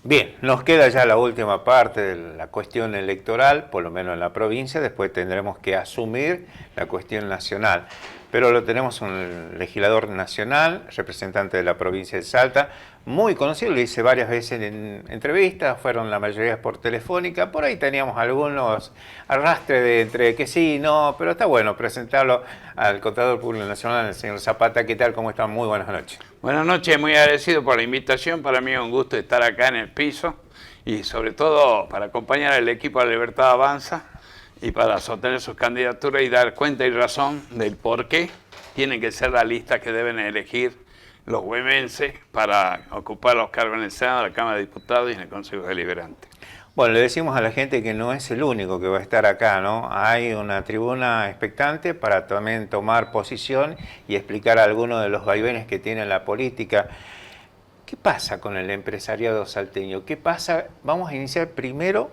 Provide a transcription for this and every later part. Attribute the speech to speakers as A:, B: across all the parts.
A: Bien, nos queda ya la última parte de la cuestión electoral, por lo menos en la provincia, después tendremos que asumir la cuestión nacional. Pero lo tenemos un legislador nacional, representante de la provincia de Salta, muy conocido, lo hice varias veces en entrevistas, fueron la mayoría por telefónica, por ahí teníamos algunos arrastres de entre que sí y no, pero está bueno presentarlo al Contador Público Nacional, el señor Zapata. ¿Qué tal? ¿Cómo están? Muy buenas noches.
B: Buenas noches, muy agradecido por la invitación. Para mí es un gusto estar acá en el piso y sobre todo para acompañar al equipo de La Libertad Avanza y para sostener sus candidaturas y dar cuenta y razón del por qué tienen que ser la lista que deben elegir los huemenses para ocupar los cargos en el Senado, la Cámara de Diputados y en el Consejo Deliberante.
A: Bueno, le decimos a la gente que no es el único que va a estar acá, ¿no? Hay una tribuna expectante para también tomar posición y explicar algunos de los vaivenes que tiene la política. ¿Qué pasa con el empresariado salteño? ¿Qué pasa? Vamos a iniciar primero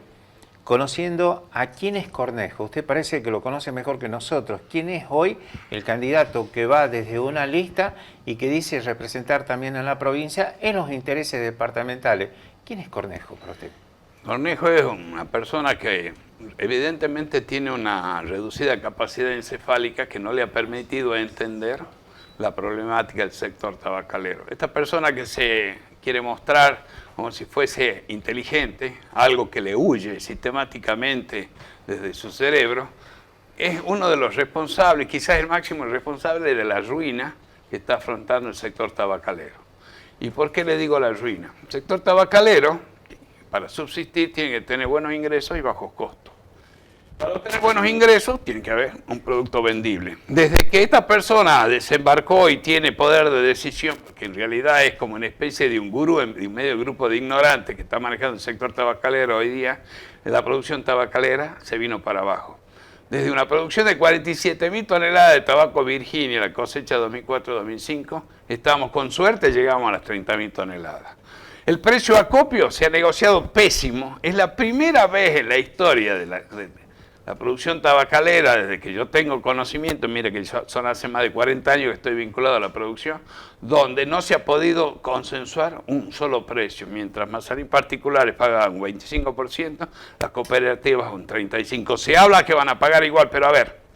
A: conociendo a quién es Cornejo. Usted parece que lo conoce mejor que nosotros. ¿Quién es hoy el candidato que va desde una lista y que dice representar también a la provincia en los intereses departamentales? ¿Quién es Cornejo para usted?
B: Cornejo es una persona que evidentemente tiene una reducida capacidad encefálica que no le ha permitido entender la problemática del sector tabacalero. Esta persona que se quiere mostrar como si fuese inteligente, algo que le huye sistemáticamente desde su cerebro, es uno de los responsables, quizás el máximo responsable de la ruina que está afrontando el sector tabacalero. ¿Y por qué le digo la ruina? El sector tabacalero, para subsistir, tiene que tener buenos ingresos y bajos costos. Para obtener buenos ingresos, tiene que haber un producto vendible. Desde que esta persona desembarcó y tiene poder de decisión, que en realidad es como una especie de un gurú, de un medio grupo de ignorantes que está manejando el sector tabacalero hoy día, la producción tabacalera se vino para abajo. Desde una producción de 47.000 toneladas de tabaco Virginia, la cosecha 2004-2005, estamos con suerte, llegamos a las 30.000 toneladas. El precio acopio se ha negociado pésimo. Es la primera vez en la historia de la producción tabacalera, desde que yo tengo conocimiento, mire que son hace más de 40 años que estoy vinculado a la producción, donde no se ha podido consensuar un solo precio. Mientras Mazarín particulares pagan un 25%, las cooperativas un 35%. Se habla que van a pagar igual, pero a ver,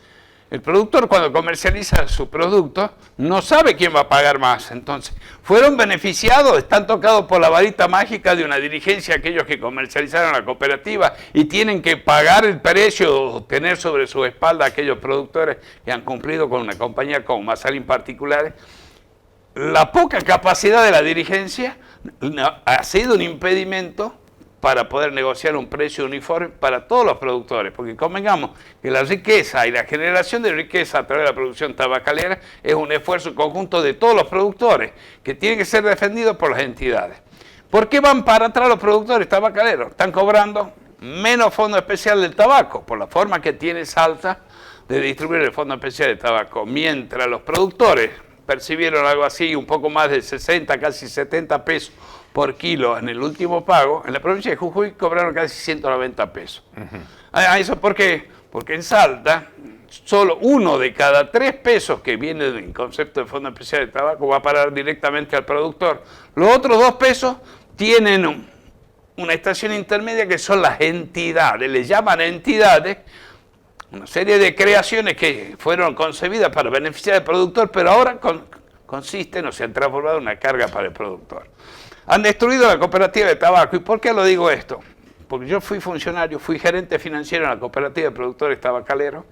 B: el productor cuando comercializa su producto no sabe quién va a pagar más. Entonces, fueron beneficiados, están tocados por la varita mágica de una dirigencia aquellos que comercializaron la cooperativa y tienen que pagar el precio o tener sobre su espalda aquellos productores que han cumplido con una compañía como Mazarín particulares. La poca capacidad de la dirigencia ha sido un impedimento para poder negociar un precio uniforme para todos los productores, porque convengamos que la riqueza y la generación de riqueza a través de la producción tabacalera es un esfuerzo conjunto de todos los productores, que tiene que ser defendido por las entidades. ¿Por qué van para atrás los productores tabacaleros? Están cobrando menos fondo especial del tabaco, por la forma que tiene Salta de distribuir el fondo especial del tabaco, mientras los productores percibieron algo así, un poco más de 60, casi 70 pesos por kilo en el último pago, en la provincia de Jujuy cobraron casi 190 pesos. ¿Eso por qué? Porque en Salta, solo 1 de cada 3 pesos que viene del concepto de Fondo Especial de Tabaco va a parar directamente al productor. Los otros 2 pesos tienen una estación intermedia que son las entidades, le llaman entidades, una serie de creaciones que fueron concebidas para beneficiar al productor, pero ahora consisten o se han transformado en una carga para el productor. Han destruido la cooperativa de tabaco. ¿Y por qué lo digo esto? Porque yo fui funcionario, fui gerente financiero en la cooperativa de productores tabacaleros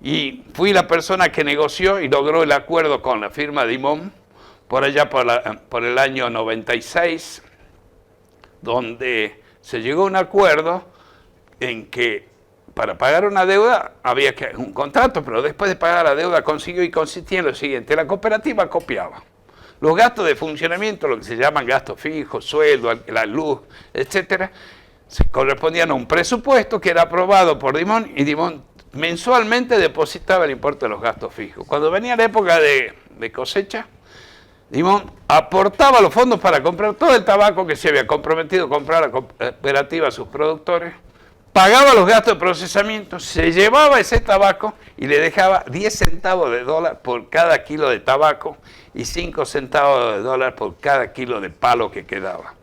B: y fui la persona que negoció y logró el acuerdo con la firma Dimón por allá por el año 96, donde se llegó a un acuerdo en que para pagar una deuda había que un contrato, pero después de pagar la deuda consiguió y consistía en lo siguiente: la cooperativa copiaba los gastos de funcionamiento, lo que se llaman gastos fijos, sueldo, la luz, etcétera, se correspondían a un presupuesto que era aprobado por Dimón y Dimón mensualmente depositaba el importe de los gastos fijos. Cuando venía la época de cosecha, Dimón aportaba los fondos para comprar todo el tabaco que se había comprometido a comprar la cooperativa a sus productores, pagaba los gastos de procesamiento, se llevaba ese tabaco y le dejaba 10 centavos de dólar por cada kilo de tabaco y 5 centavos de dólar por cada kilo de palo que quedaba.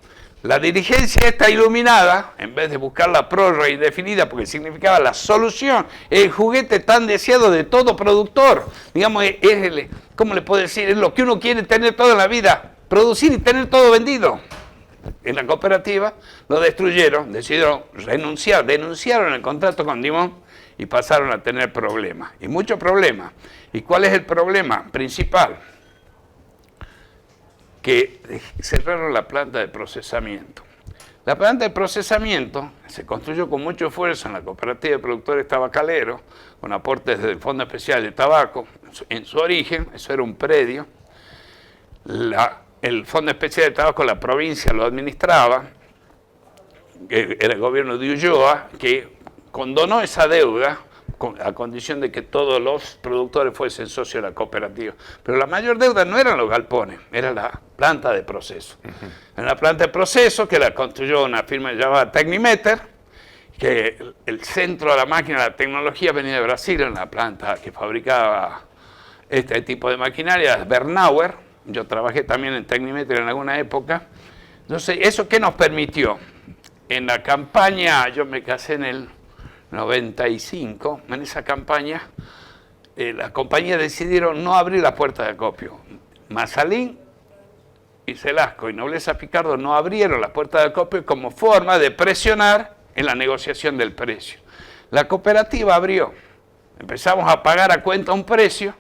B: La dirigencia está iluminada, en vez de buscar la prórroga indefinida, porque significaba la solución, el juguete tan deseado de todo productor. Digamos, ¿cómo le puedo decir? Es lo que uno quiere tener toda la vida, producir y tener todo vendido. En la cooperativa lo destruyeron, decidieron renunciar, denunciaron el contrato con Dimon y pasaron a tener problemas, y muchos problemas. ¿Y cuál es el problema principal? Que cerraron la planta de procesamiento. La planta de procesamiento se construyó con mucho esfuerzo en la Cooperativa de Productores Tabacaleros, con aportes del Fondo Especial de Tabaco. En su origen, eso era un predio. El Fondo Especial de Tabaco, la provincia lo administraba, que era el gobierno de Ulloa, que condonó esa deuda a condición de que todos los productores fuesen socios de la cooperativa. Pero la mayor deuda no eran los galpones, era la planta de proceso. En la planta de proceso, que la construyó una firma llamada Tecnimeter, que el centro de la máquina, la tecnología venía de Brasil, en la planta que fabricaba este tipo de maquinaria, Bernauer. Yo trabajé también en Tecnimeter en alguna época. Entonces, ¿eso qué nos permitió? En la campaña, yo me casé en el 95, en esa campaña, las compañías decidieron no abrir la puerta de acopio. Mazalín y Celasco y Nobleza Picardo no abrieron la puerta de acopio como forma de presionar en la negociación del precio. La cooperativa abrió, empezamos a pagar a cuenta un precio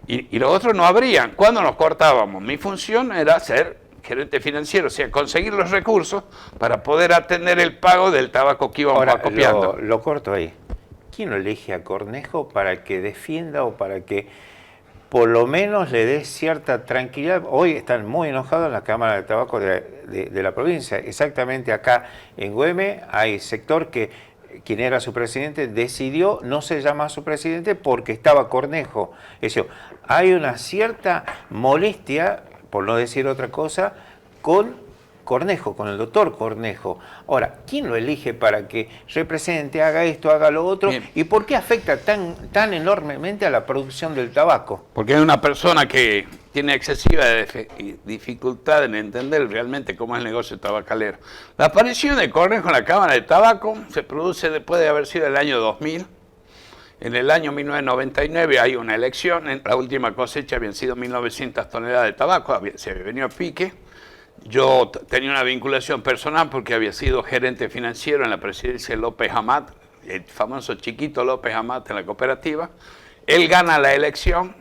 B: y los otros no abrían. ¿Cuándo nos cortábamos? Mi función era ser gerente financiero, o sea, conseguir los recursos para poder atender el pago del tabaco que íbamos acopiando.
A: Lo corto ahí. ¿Quién lo elige a Cornejo para que defienda o para que por lo menos le dé cierta tranquilidad? Hoy están muy enojados en la Cámara de Tabaco de la provincia. Exactamente acá en Güemes hay sector que quien era su presidente decidió no se llama su presidente porque estaba Cornejo. Es decir, hay una cierta molestia, por no decir otra cosa, con Cornejo, con el doctor Cornejo. Ahora, ¿quién lo elige para que represente, haga esto, haga lo otro? Bien. ¿Y por qué afecta tan enormemente a la producción del tabaco?
B: Porque es una persona que tiene excesiva dificultad en entender realmente cómo es el negocio tabacalero. La aparición de Cornejo en la Cámara de Tabaco se produce después de haber sido el año 2000. En el año 1999 hay una elección, en la última cosecha habían sido 1.900 toneladas de tabaco, se había venido a pique. Yo tenía una vinculación personal porque había sido gerente financiero en la presidencia de López Amat, el famoso chiquito López Amat en la cooperativa. Él gana la elección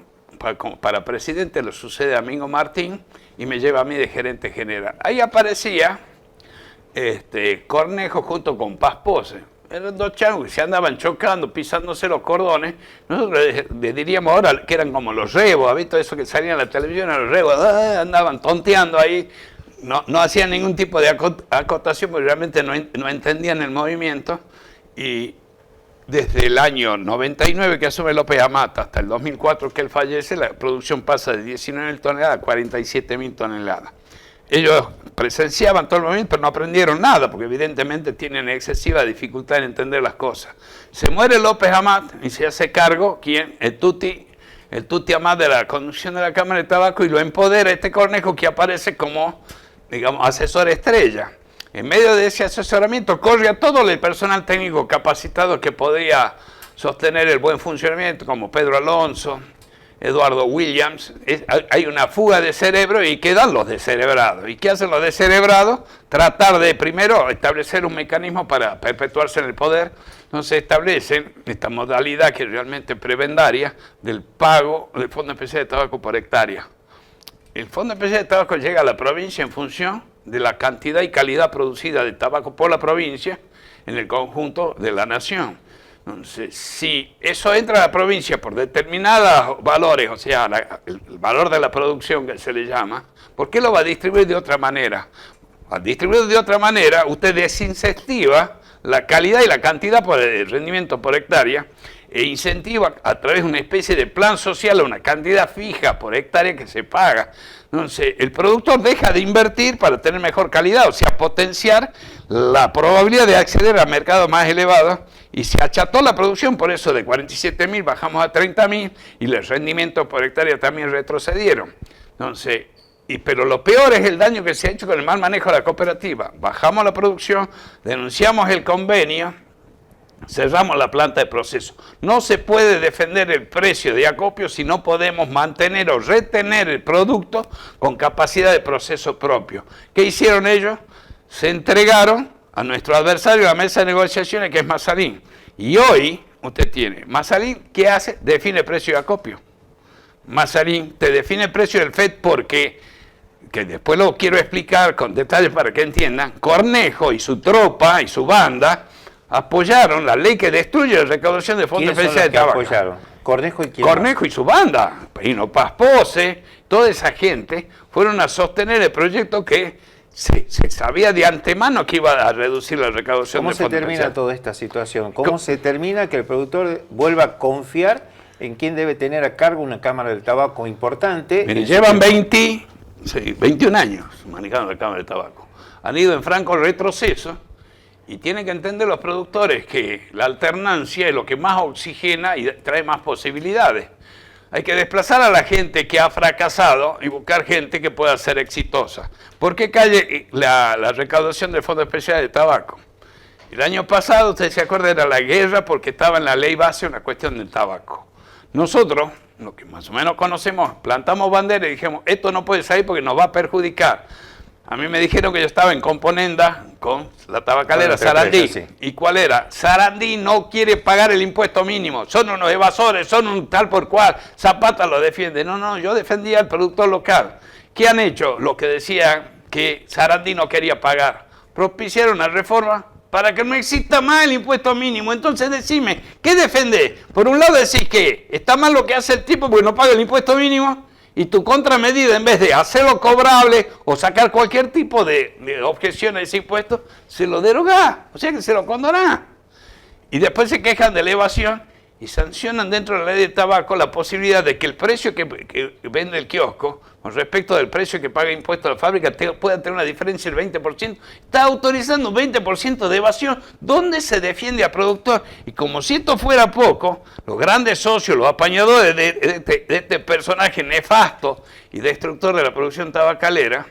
B: para presidente, lo sucede a Mingo Martín y me lleva a mí de gerente general. Ahí aparecía Cornejo junto con Paz Pose. Eran dos changos que se andaban chocando, pisándose los cordones. Nosotros le diríamos ahora que eran como los rebos, ¿ha visto eso que salían en la televisión? A los rebos andaban tonteando ahí, no hacían ningún tipo de acotación porque realmente no entendían el movimiento. Y desde el año 99 que asume López Amat hasta el 2004 que él fallece, la producción pasa de 19.000 toneladas a 47.000 toneladas. Ellos presenciaban todo el movimiento, pero no aprendieron nada, porque evidentemente tienen excesiva dificultad en entender las cosas. Se muere López Amat y se hace cargo, ¿quién? El Tuti Amat de la conducción de la Cámara de Tabaco, y lo empodera este Cornejo que aparece como, digamos, asesor estrella. En medio de ese asesoramiento corre a todo el personal técnico capacitado que podría sostener el buen funcionamiento, como Pedro Alonso, Eduardo Williams. Hay una fuga de cerebro y quedan los descerebrados. ¿Y qué hacen los descerebrados? Tratar de primero establecer un mecanismo para perpetuarse en el poder. Entonces establecen esta modalidad que es realmente prebendaria del pago del Fondo Especial de Tabaco por hectárea. El Fondo Especial de Tabaco llega a la provincia en función de la cantidad y calidad producida de tabaco por la provincia en el conjunto de la nación. Entonces, si eso entra a la provincia por determinados valores, o sea, el valor de la producción que se le llama, ¿por qué lo va a distribuir de otra manera? Al distribuir de otra manera, usted desincentiva la calidad y la cantidad por el rendimiento por hectárea e incentiva a través de una especie de plan social una cantidad fija por hectárea que se paga. Entonces, el productor deja de invertir para tener mejor calidad, o sea, potenciar la probabilidad de acceder a mercados más elevados, y se acható la producción, por eso de 47.000 bajamos a 30.000 y los rendimientos por hectárea también retrocedieron. Entonces, Pero lo peor es el daño que se ha hecho con el mal manejo de la cooperativa. Bajamos la producción, denunciamos el convenio, cerramos la planta de proceso. No se puede defender el precio de acopio si no podemos mantener o retener el producto con capacidad de proceso propio. ¿Qué hicieron ellos? Se entregaron a nuestro adversario, la mesa de negociaciones, que es Mazalín. Y hoy usted tiene Mazalín, ¿qué hace? Define el precio de acopio. Mazalín te define el precio del FED porque, que después lo quiero explicar con detalles para que entiendan, Cornejo y su tropa y su banda apoyaron la ley que destruye la recaudación de fondos especiales de tabaco.
A: Apoyaron? ¿Cornejo y quién?
B: Cornejo y su banda, Pino Paz Pose, toda esa gente fueron a sostener el proyecto que se sabía de antemano que iba a reducir la recaudación de fondos especiales.
A: ¿Cómo se termina toda esta situación? ¿Cómo se termina que el productor vuelva a confiar en quién debe tener a cargo una cámara del tabaco importante?
B: Miren, llevan 21 años manejando la cámara del tabaco. Han ido en franco retroceso y tienen que entender los productores que la alternancia es lo que más oxigena y trae más posibilidades. Hay que desplazar a la gente que ha fracasado y buscar gente que pueda ser exitosa. ¿Por qué cae la recaudación del Fondo Especial de Tabaco? El año pasado, usted se acuerda, era la guerra porque estaba en la ley base una cuestión del tabaco. Nosotros, lo que más o menos conocemos, plantamos bandera y dijimos, esto no puede salir porque nos va a perjudicar. A mí me dijeron que yo estaba en componenda con la tabacalera Sarandí.
A: Sí.
B: ¿Y cuál era? Sarandí no quiere pagar el impuesto mínimo. Son unos evasores, son un tal por cual. Zapata lo defiende. No, yo defendía al productor local. ¿Qué han hecho? Los que decían que Sarandí no quería pagar. Propiciaron una reforma para que no exista más el impuesto mínimo. Entonces decime, ¿qué defendés? Por un lado decís que está mal lo que hace el tipo porque no paga el impuesto mínimo, y tu contramedida, en vez de hacerlo cobrable o sacar cualquier tipo de objeción a ese impuesto, se lo derogás, o sea que se lo condonás. Y después se quejan de la evasión y sancionan dentro de la ley de tabaco la posibilidad de que el precio que vende el kiosco con respecto del precio que paga impuesto a la fábrica pueda tener una diferencia del 20%. Está autorizando un 20% de evasión. ¿Dónde se defiende al productor? Y como si esto fuera poco, los grandes socios, los apañadores de este personaje nefasto y destructor de la producción tabacalera,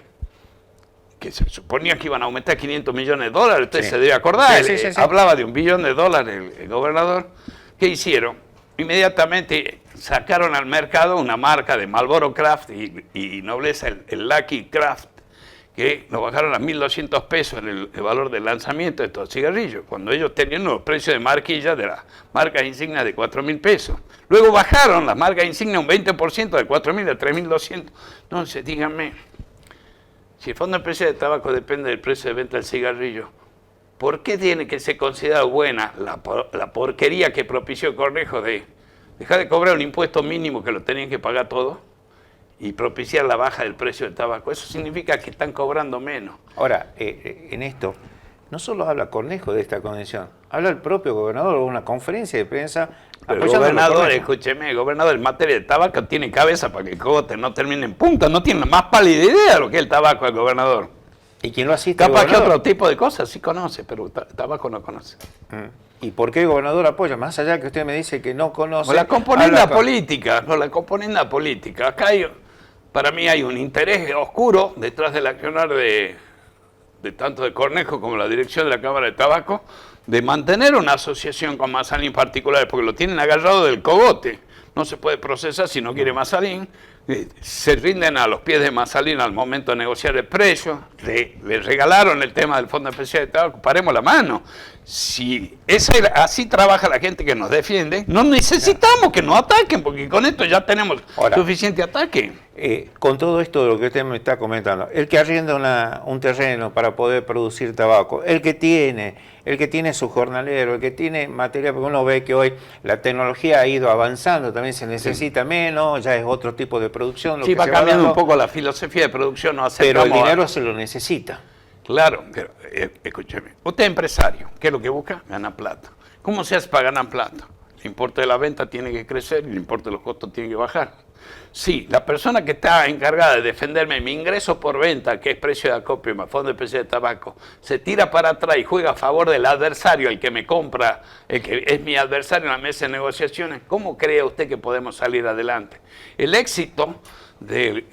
B: que se suponía que iban a aumentar 500 millones de dólares, usted se debe acordar,
A: Sí.
B: hablaba de $1 billón el gobernador. ¿Qué hicieron? Inmediatamente sacaron al mercado una marca de Marlboro Craft y Nobleza, el Lucky Craft, que lo bajaron a 1.200 pesos en el valor del lanzamiento de estos cigarrillos, cuando ellos tenían los precios de marquilla de las marcas insignias de 4.000 pesos. Luego bajaron las marcas insignias un 20% de 4.000 a 3.200. Entonces, díganme, si el Fondo Especial de Tabaco depende del precio de venta del cigarrillo, ¿por qué tiene que ser considerada buena la porquería que propició Cornejo de dejar de cobrar un impuesto mínimo que lo tenían que pagar todos y propiciar la baja del precio del tabaco? Eso significa que están cobrando menos.
A: Ahora, en esto, no solo habla Cornejo de esta convención, habla el propio gobernador en una conferencia de prensa.
B: Pero el gobernador, escúcheme, el gobernador en materia de tabaco tiene cabeza para que el cogote no termine en punta, no tiene la más pálida idea de lo que es el tabaco del gobernador.
A: ¿Y quién lo asiste?
B: Capaz que otro tipo de cosas sí conoce, pero tabaco no conoce.
A: ¿Y por qué el gobernador apoya? Más allá que usted me dice que no conoce...
B: O la componenda política, no, la componenda política. Acá para mí hay un interés oscuro detrás del accionar de tanto de Cornejo como la dirección de la Cámara de Tabaco, de mantener una asociación con Mazalín particular, porque lo tienen agarrado del cogote. No se puede procesar si no quiere Mazalín. Se rinden a los pies de Mazalín al momento de negociar el precio. Le regalaron el tema del Fondo Especial de Tabaco. Paremos la mano. Si así trabaja la gente que nos defiende, no necesitamos que nos ataquen, porque con esto ya tenemos suficiente ataque.
A: Con todo esto de lo que usted me está comentando, el que arrienda un terreno para poder producir tabaco, el que tiene su jornalero, el que tiene material, porque uno ve que hoy la tecnología ha ido avanzando, también se necesita menos, ya es otro tipo de producción.
B: Sí, va cambiando un poco la filosofía de producción.
A: Pero el dinero se lo necesita.
B: Claro, pero escúcheme, usted es empresario, ¿qué es lo que busca? Ganar plata. ¿Cómo se hace para ganar plata? El importe de la venta tiene que crecer y el importe de los costos tiene que bajar. Sí, la persona que está encargada de defenderme mi ingreso por venta, que es precio de acopio más Fondo Especial de Tabaco, se tira para atrás y juega a favor del adversario, el que me compra, el que es mi adversario en la mesa de negociaciones. ¿Cómo cree usted que podemos salir adelante? El éxito del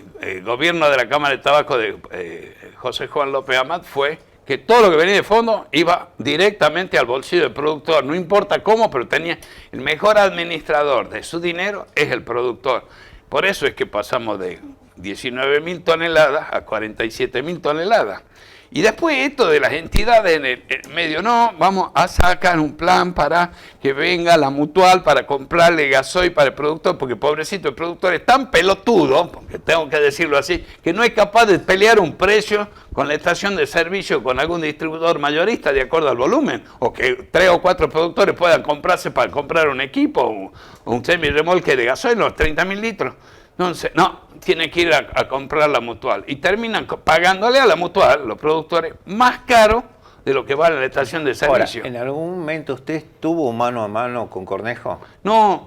B: gobierno de la Cámara de Tabaco de José Juan López Amat fue que todo lo que venía de fondo iba directamente al bolsillo del productor, no importa cómo, pero tenía el mejor administrador de su dinero es el productor. Por eso es que pasamos de 19.000 toneladas a 47.000 toneladas. Y después esto de las entidades en el medio, no, vamos a sacar un plan para que venga la mutual para comprarle gasoil para el productor, porque pobrecito el productor es tan pelotudo, porque tengo que decirlo así, que no es capaz de pelear un precio con la estación de servicio, con algún distribuidor mayorista de acuerdo al volumen, o que 3 o 4 productores puedan comprarse para comprar un equipo, o un semirremolque de gasoil, los 30.000 litros. Entonces, no, tiene que ir a comprar la mutual. Y terminan pagándole a la mutual, los productores, más caro de lo que vale la estación de servicio.
A: Ahora, ¿en algún momento usted estuvo mano a mano con Cornejo?
B: No,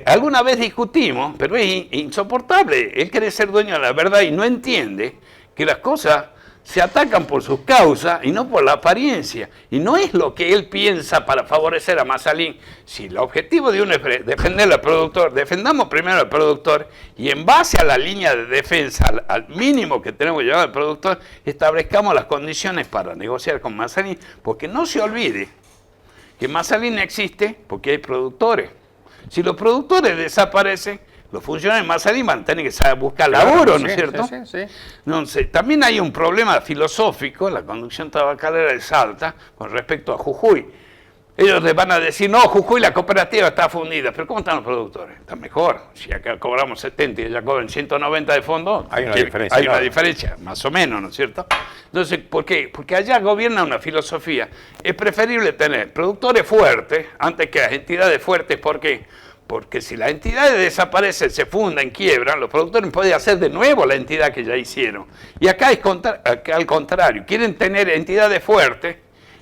B: alguna vez discutimos, pero es insoportable. Él quiere ser dueño de la verdad y no entiende que las cosas se atacan por sus causas y no por la apariencia. Y no es lo que él piensa para favorecer a Mazalín. Si el objetivo de uno es defender al productor, defendamos primero al productor y en base a la línea de defensa, al mínimo que tenemos que llevar al productor, establezcamos las condiciones para negociar con Mazalín. Porque no se olvide que Mazalín existe porque hay productores. Si los productores desaparecen, los funcionarios de Mazalín van a tener que saber buscar laburo, ¿no es cierto?
A: Sí.
B: Entonces, también hay un problema filosófico en la conducción tabacalera de Salta con respecto a Jujuy. Ellos les van a decir, no, Jujuy la cooperativa está fundida, pero ¿cómo están los productores? Están mejor. Si acá cobramos 70 y allá cobran 190 de fondo,
A: hay una diferencia.
B: Hay una diferencia, más o menos, ¿no es cierto? Entonces, ¿por qué? Porque allá gobierna una filosofía. Es preferible tener productores fuertes antes que las entidades fuertes. ¿Por qué? Porque si las entidades desaparecen, se fundan, quiebran, los productores pueden hacer de nuevo la entidad que ya hicieron. Y acá es acá al contrario, quieren tener entidades fuertes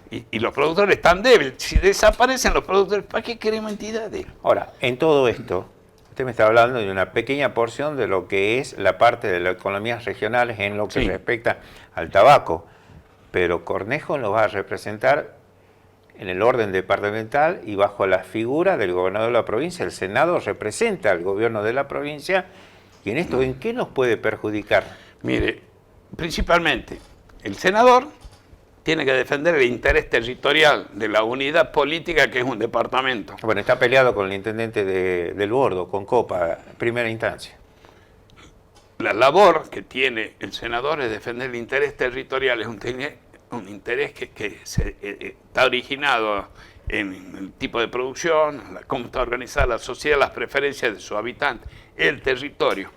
B: y los productores están débiles. Si desaparecen los productores, ¿para qué queremos entidades?
A: Ahora, en todo esto, usted me está hablando de una pequeña porción de lo que es la parte de las economías regionales en lo que respecta al tabaco, pero Cornejo lo va a representar en el orden departamental y bajo la figura del gobernador de la provincia. El Senado representa al gobierno de la provincia y en esto, ¿en qué nos puede perjudicar?
B: Mire, principalmente, el senador tiene que defender el interés territorial de la unidad política que es un departamento.
A: Bueno, está peleado con el intendente del Bordo, con Copa, en primera instancia.
B: La labor que tiene el senador es defender el interés territorial, es un interés que está originado en el tipo de producción, cómo está organizada la sociedad, las preferencias de sus habitantes, el territorio.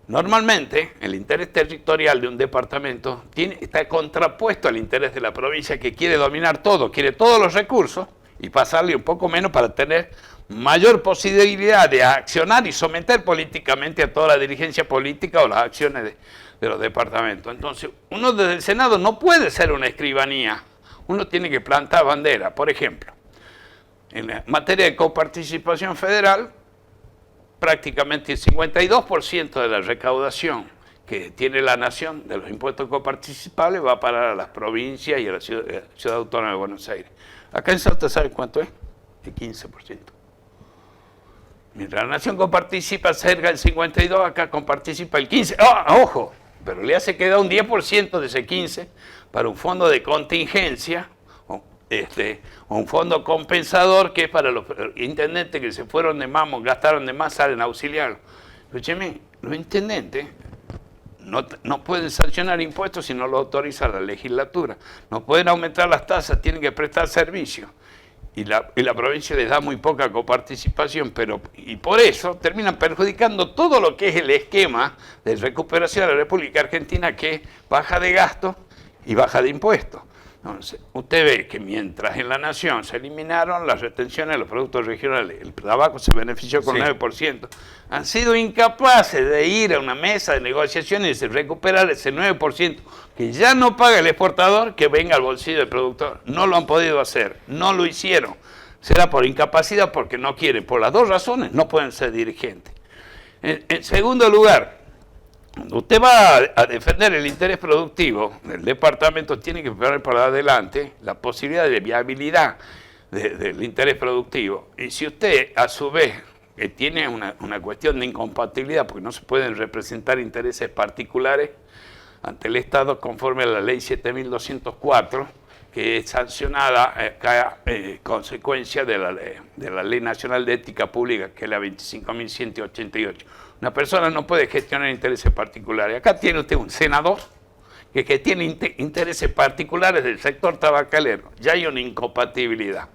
B: Normalmente, el interés territorial de un departamento está contrapuesto al interés de la provincia que quiere dominar todo, quiere todos los recursos y pasarle un poco menos para tener mayor posibilidad de accionar y someter políticamente a toda la dirigencia política o las acciones de los departamentos. Entonces, uno desde el Senado no puede ser una escribanía, uno tiene que plantar bandera. Por ejemplo, en la materia de coparticipación federal, prácticamente el 52% de la recaudación que tiene la nación de los impuestos coparticipables va para las provincias y a la ciudad autónoma de Buenos Aires. Acá en Salta, ¿saben cuánto es? El 15%. Mientras la nación coparticipa cerca del 52%, acá coparticipa el 15%. ¡Ah, ojo! Pero le hace quedar un 10% de ese 15% para un fondo de contingencia, o un fondo compensador que es para los intendentes que se fueron de más, gastaron de más, salen a auxiliar. Escúcheme, los intendentes no pueden sancionar impuestos si no lo autoriza la legislatura. No pueden aumentar las tasas, tienen que prestar servicio. Y la provincia les da muy poca coparticipación, y por eso terminan perjudicando todo lo que es el esquema de recuperación de la República Argentina, que es baja de gastos y baja de impuestos. Entonces, usted ve que mientras en la nación se eliminaron las retenciones de los productos regionales, el tabaco se benefició con 9%, han sido incapaces de ir a una mesa de negociaciones y recuperar ese 9% que ya no paga el exportador, que venga al bolsillo del productor. No lo han podido hacer, no lo hicieron. Será por incapacidad, porque no quieren. Por las dos razones no pueden ser dirigentes. En segundo lugar, cuando usted va a defender el interés productivo del departamento, tiene que poner por adelante la posibilidad de viabilidad del interés productivo. Y si usted, a su vez, que tiene una cuestión de incompatibilidad, porque no se pueden representar intereses particulares ante el Estado conforme a la ley 7204, que es sancionada consecuencia de la Ley Nacional de Ética Pública, que es la 25.188. Una persona no puede gestionar intereses particulares. Acá tiene usted un senador que tiene intereses particulares del sector tabacalero. Ya hay una incompatibilidad.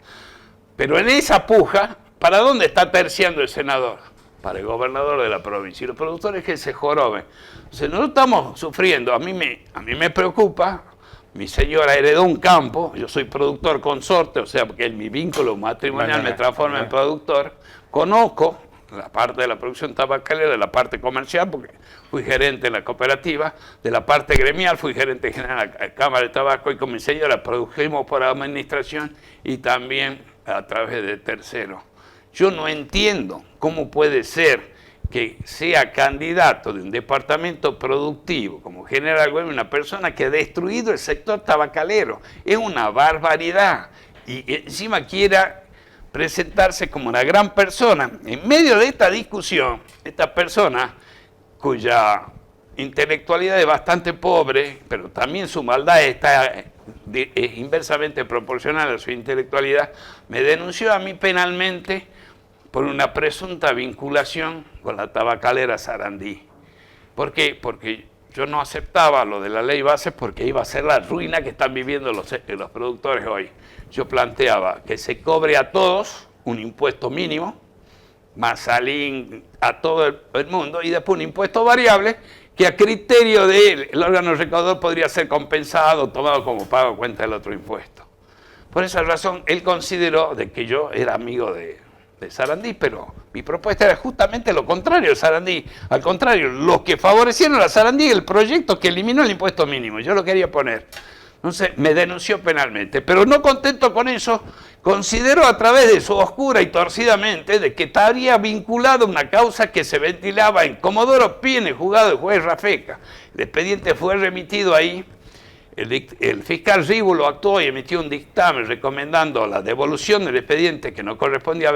B: Pero en esa puja, ¿para dónde está terciando el senador? Para el gobernador de la provincia. Y los productores que se joroben. Entonces, nosotros estamos sufriendo. A mí me preocupa. Mi señora heredó un campo. Yo soy productor consorte, o sea, porque mi vínculo matrimonial me transforma en productor. Conozco la parte de la producción tabacalera, de la parte comercial, porque fui gerente en la cooperativa, de la parte gremial, fui gerente general de la Cámara de Tabaco, y con mi señora produjimos por administración y también a través de terceros. Yo no entiendo cómo puede ser que sea candidato de un departamento productivo como General Güemes una persona que ha destruido el sector tabacalero. Es una barbaridad. Y encima quiera presentarse como una gran persona. En medio de esta discusión, esta persona, cuya intelectualidad es bastante pobre, pero también su maldad es inversamente proporcional a su intelectualidad, me denunció a mí penalmente por una presunta vinculación con la tabacalera Sarandí. ¿Por qué? Porque yo no aceptaba lo de la ley base, porque iba a ser la ruina que están viviendo los productores hoy. Yo planteaba que se cobre a todos un impuesto mínimo, Masalín, a todo el mundo, y después un impuesto variable que a criterio de él, el órgano recaudador podría ser compensado, tomado como pago cuenta del otro impuesto. Por esa razón, él consideró de que yo era amigo de Sarandí, pero mi propuesta era justamente lo contrario de Sarandí. Al contrario, los que favorecieron a Sarandí, el proyecto que eliminó el impuesto mínimo, yo lo quería poner. Entonces me denunció penalmente, pero no contento con eso, consideró a través de su oscura y torcidamente de que estaría vinculado a una causa que se ventilaba en Comodoro Pi, en el juzgado del juez Rafeca. El expediente fue remitido ahí, el fiscal Ríbulo actuó y emitió un dictamen recomendando la devolución del expediente, que no correspondía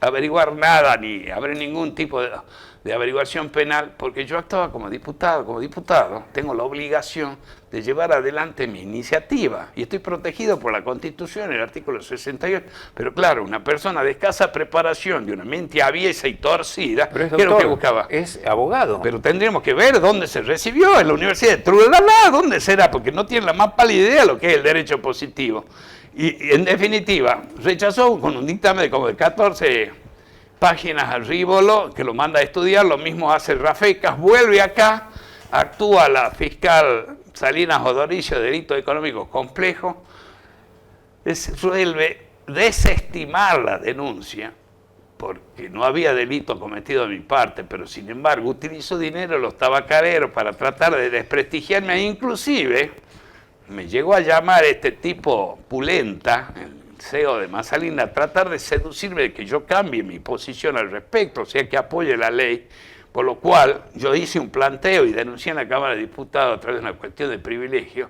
B: averiguar nada ni abrir ningún tipo de averiguación penal, porque yo actuaba como diputado, tengo la obligación de llevar adelante mi iniciativa y estoy protegido por la Constitución, el artículo 68, pero claro, una persona de escasa preparación, de una mente aviesa y torcida,
A: pero
B: ¿qué es lo que buscaba?
A: Es abogado.
B: Pero tendríamos que ver dónde se recibió, en la Universidad de Trulalá, ¿dónde será? Porque no tiene la más pálida idea de lo que es el derecho positivo. Y en definitiva, rechazó con un dictamen de como de 14 páginas al Ríbulo, que lo manda a estudiar, lo mismo hace Rafecas, vuelve acá, actúa la fiscal Salinas Odoricio de delitos económicos complejos, resuelve desestimar la denuncia, porque no había delito cometido de mi parte, pero sin embargo utilizó dinero de los tabacaleros para tratar de desprestigiarme, e inclusive me llegó a llamar este tipo Pulenta, el CEO de Masalina, a tratar de seducirme de que yo cambie mi posición al respecto, o sea, que apoye la ley, por lo cual yo hice un planteo y denuncié en la Cámara de Diputados a través de una cuestión de privilegio.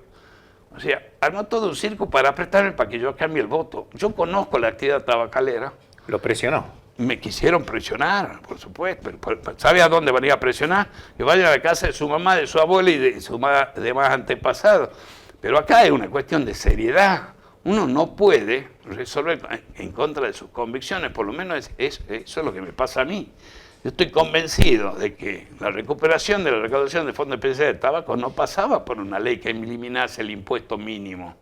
B: O sea, armó todo un circo para apretarme para que yo cambie el voto. Yo conozco la actividad tabacalera.
A: Lo presionó.
B: Me quisieron presionar, por supuesto. Pero ¿sabe a dónde van a ir a presionar? Que vayan a la casa de su mamá, de su abuela y de sus demás antepasados. Pero acá es una cuestión de seriedad. Uno no puede resolver en contra de sus convicciones, por lo menos eso es lo que me pasa a mí. Yo estoy convencido de que la recuperación de la recaudación de fondos especiales de tabaco no pasaba por una ley que eliminase el impuesto mínimo.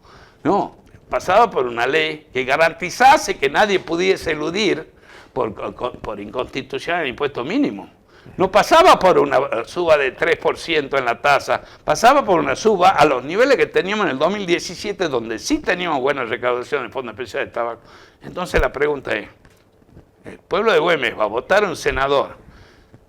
B: No, pasaba por una ley que garantizase que nadie pudiese eludir por inconstitucional el impuesto mínimo. No pasaba por una suba de 3% en la tasa, pasaba por una suba a los niveles que teníamos en el 2017, donde sí teníamos buena recaudación de fondos especiales de tabaco. Entonces la pregunta es, ¿el pueblo de Güemes va a votar a un senador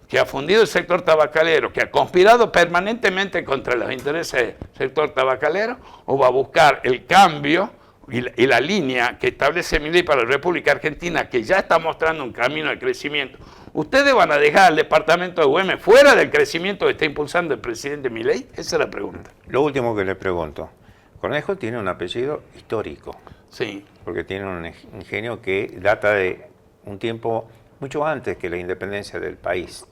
B: que ha fundido el sector tabacalero, que ha conspirado permanentemente contra los intereses del sector tabacalero, o va a buscar el cambio y la línea que establece mi ley para la República Argentina, que ya está mostrando un camino de crecimiento? ¿Ustedes van a dejar al departamento de Güemes fuera del crecimiento que está impulsando el presidente Milei? Esa es la pregunta.
A: Lo último que le pregunto, Cornejo tiene un apellido histórico.
B: Sí.
A: Porque tiene un ingenio que data de un tiempo mucho antes que la independencia del país.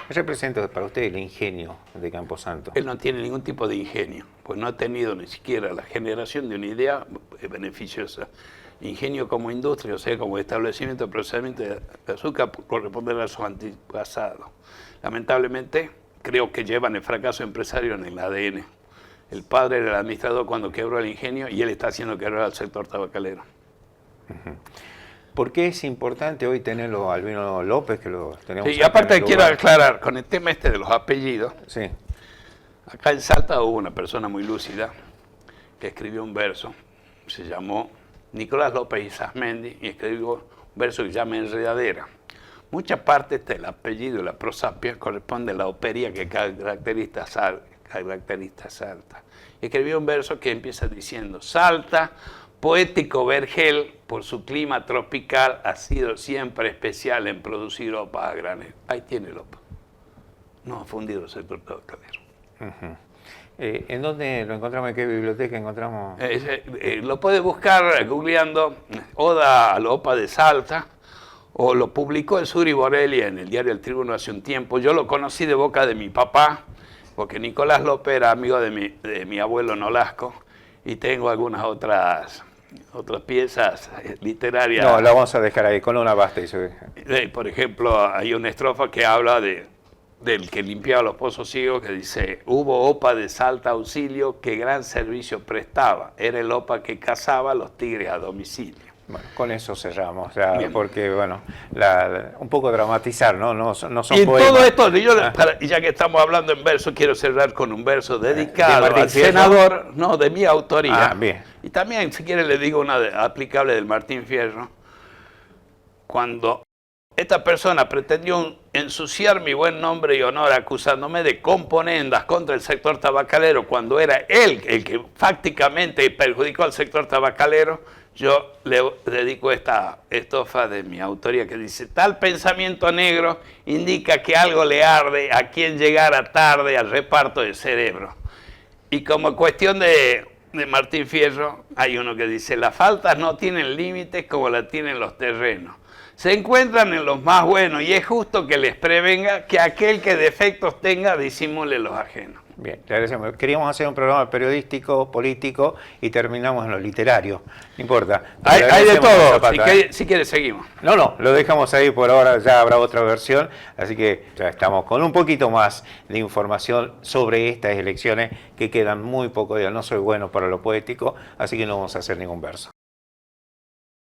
A: ¿Qué representa para usted el ingenio de Camposanto?
B: Él no tiene ningún tipo de ingenio, pues no ha tenido ni siquiera la generación de una idea beneficiosa. Ingenio como industria, o sea, como establecimiento de procesamiento de azúcar, corresponde a sus antepasados. Lamentablemente, creo que llevan el fracaso empresario en el ADN. El padre era el administrador cuando quebró el ingenio y él está haciendo quebrar al sector tabacalero.
A: ¿Por qué es importante hoy tenerlo a Albino López, que lo tenemos?
B: Sí, y aparte quiero aclarar, con el tema este de los apellidos,
A: sí.
B: Acá en Salta hubo una persona muy lúcida que escribió un verso, se llamó Nicolás López Izasmendi, y escribió un verso que se llama Enredadera. Mucha parte del apellido, la prosapia, corresponde a la opería que caracteriza Salta. Y escribió un verso que empieza diciendo: Salta, poético vergel, por su clima tropical, ha sido siempre especial en producir OPA a granel. Ahí tiene el OPA. No ha fundido el sector tabacalero.
A: ¿En dónde lo encontramos? ¿En qué biblioteca encontramos?
B: Lo puede buscar googleando Oda al OPA de Salta, o lo publicó el Suri Borelli en el diario El Tribuno hace un tiempo. Yo lo conocí de boca de mi papá, porque Nicolás López era amigo de mi abuelo Nolasco, y tengo algunas otras piezas literarias.
A: No, la vamos a dejar ahí, con una basta.
B: Por ejemplo, hay una estrofa que habla del que limpiaba los pozos ciegos, que dice: hubo OPA de Salta auxilio que gran servicio prestaba, era el OPA que cazaba los tigres a domicilio.
A: Bueno, con eso cerramos, porque, bueno, un poco dramatizar, ¿no? No son y
B: poemas. Todo esto, ya que estamos hablando en verso, quiero cerrar con un verso dedicado al senador, de mi autoría.
A: Bien.
B: Y también, si quiere, le digo una aplicable del Martín Fierro. Cuando esta persona pretendió ensuciar mi buen nombre y honor acusándome de componendas contra el sector tabacalero, cuando era él el que fácticamente perjudicó al sector tabacalero, yo le dedico esta estrofa de mi autoría que dice: tal pensamiento negro indica que algo le arde a quien llegara tarde al reparto de cerebro. Y como cuestión de Martín Fierro, hay uno que dice: las faltas no tienen límites como la tienen los terrenos. Se encuentran en los más buenos y es justo que les prevenga que aquel que defectos tenga disimule los ajenos.
A: Bien, le agradecemos. Queríamos hacer un programa periodístico, político, y terminamos en lo literario. No importa.
B: Hay de todo. Zapata, si quiere, seguimos.
A: No, lo dejamos ahí por ahora. Ya habrá otra versión. Así que ya estamos con un poquito más de información sobre estas elecciones que quedan muy pocos días. No soy bueno para lo poético, así que no vamos a hacer ningún verso.